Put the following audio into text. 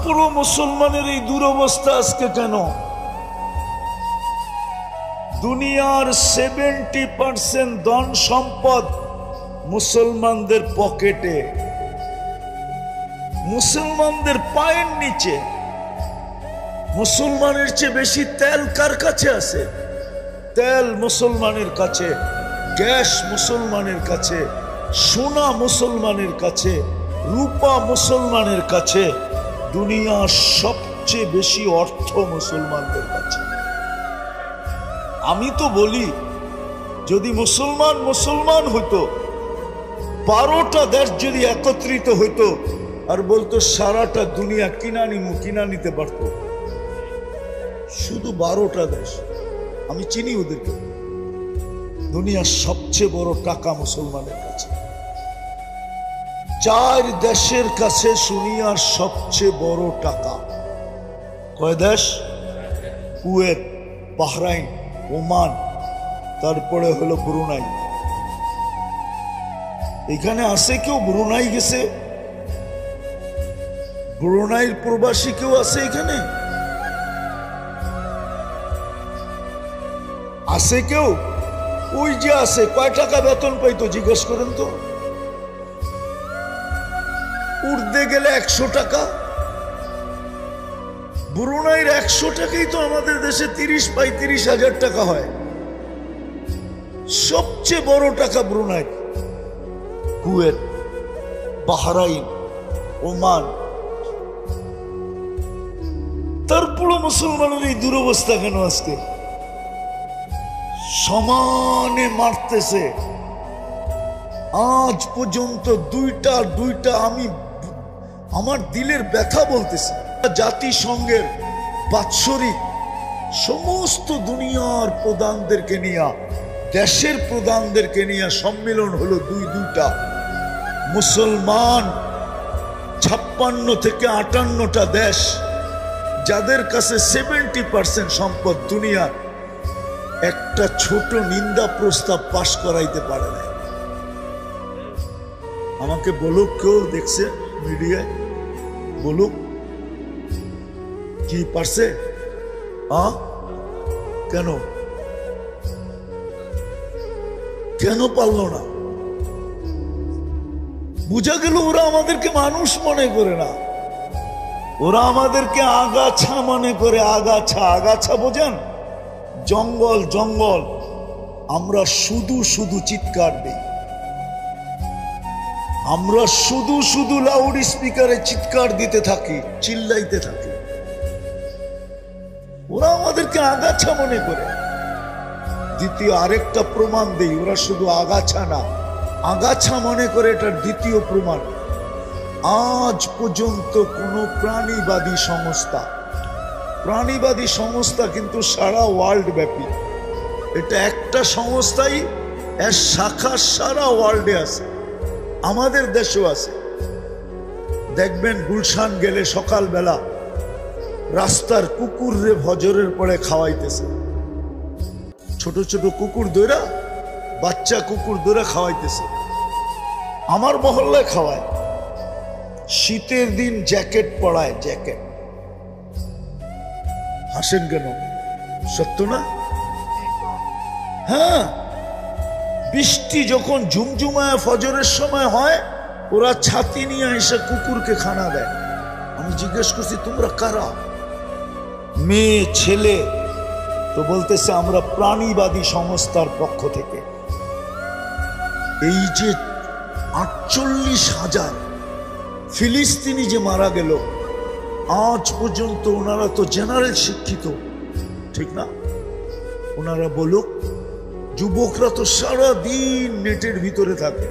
তারপরও মুসলমানের এই দুরবস্থা আজকে কেন? দুনিয়ার 70% ধন সম্পদ মুসলমানদের পকেটে, মুসলমানদের পায়ের নিচে। মুসলমানের চেয়ে বেশি তেল কার কাছে আছে? তেল মুসলমানের কাছে, গ্যাস মুসলমানের কাছে, সোনা মুসলমানের কাছে, রূপা মুসলমানের কাছে। দুনিয়ার সবচেয়ে বেশি অর্থ মুসলমানদের কাছে। আমি তো বলি, যদি মুসলমান মুসলমান হইতো, 12টা দেশ যদি একত্রিত হইতো আর বলতো সারাটা দুনিয়া কিনা নিতে পারত, শুধু 12টা দেশ, আমি চিনি ওদেরকে, দুনিয়ার সবচেয়ে বড় টাকা মুসলমানের কাছে। 4 দেশের কাছে দুনিয়ার সবচেয়ে বড় টাকা। কয় দেশ? কুয়েত, বাহরাইন, ওমান, তারপরে হলো ব্রুনাই। এখানে আছে কেউ ব্রুনাই গেছে? ব্রুনাইয়ের প্রবাসী কেউ আছে এখানে? আছে কেউ? ওই যে আছে, কয় টাকা বেতন পাইতো জিজ্ঞেস করেন তো। উর্দে গেলে 100 টাকা। ব্রুনাইয়ের 100 টাকাই তো আমাদের দেশে 30-35 হাজার টাকা হয়। সবচেয়ে বড় টাকা ব্রুনাই, কুয়েত, বাহরাইন, ওমান। তারপরও মুসলমানের এই দুরবস্থা কেন আজকে? সমানে মারতেছে। আজ পর্যন্ত দুইটা আমি আমার দিলের ব্যথা বলতেছি। জাতিসংঘের বাৎসরিক সমস্ত দুনিয়ার প্রধানদেরকে নিয়ে, দেশের প্রধানদেরকে নিয়ে সম্মেলন হলো দুইটা। মুসলমান 56 থেকে 58টা দেশ, যাদের কাছে 70% সম্পদ দুনিয়া, একটা ছোট নিন্দা প্রস্তাব পাশ করাইতে পারে না। আমাকে বলুক, কেউ দেখছে মিডিয়ায়, বলুক কি পারছে? কেন কেন পারলো না? বুঝা গেল ওরা আমাদেরকে মানুষ মনে করে না, ওরা আমাদেরকে আগাছা মনে করে। আগাছা বোঝেন? জঙ্গল জঙ্গল। আমরা শুধু চিৎকার দিই, আমরা শুধু লাউড স্পিকারে চিৎকার দিতে থাকি, চিল্লাইতে থাকি। ওরা আমাদেরকে আগাছা মনে করে। দ্বিতীয় আরেকটা প্রমাণ দেই, ওরা শুধু আগাছা না, আগাছা মনে করে। এটার দ্বিতীয় প্রমাণ, আজ পর্যন্ত কোনো প্রাণীবাদী সংস্থা কিন্তু সারা ওয়ার্ল্ড ব্যাপী, এটা একটা সংস্থাই, এর শাখা সারা ওয়ার্ল্ডে আছে, আমাদের দেশেও আছে। দেখবেন গুলশান গেলে সকালবেলা রাস্তার কুকুররে ফজরের পরে খাওয়াইতেছে। ছোট ছোট কুকুর দৌড়া, বাচ্চা কুকুর দৌড়া খাওয়াইতেছে। আমার মহল্লায় খাওয়ায়। শীতের দিন জ্যাকেট পরায়, জ্যাকেট। হাসেন কেন? সত্য না? হ্যাঁ, বৃষ্টি যখন ঝুমঝুমায় ফজরের সময় হয়, ওরা ছাতি নিয়ে এসে কুকুরকে খানা দেয়। আমি জিজ্ঞেস করছি, তোমরা কারা? মেয়ে ছেলে। তো বলতেছে আমরা প্রাণীবাদী সংস্থার পক্ষ থেকে। এই যে 48,000 ফিলিস্তিনি যে মারা গেল, আজ পর্যন্ত ওনারা তো জেনারেল শিক্ষিত, ঠিক না? ওনারা বলুক, যুবকরা তো সারা দিন নেটের ভিতরে থাকে।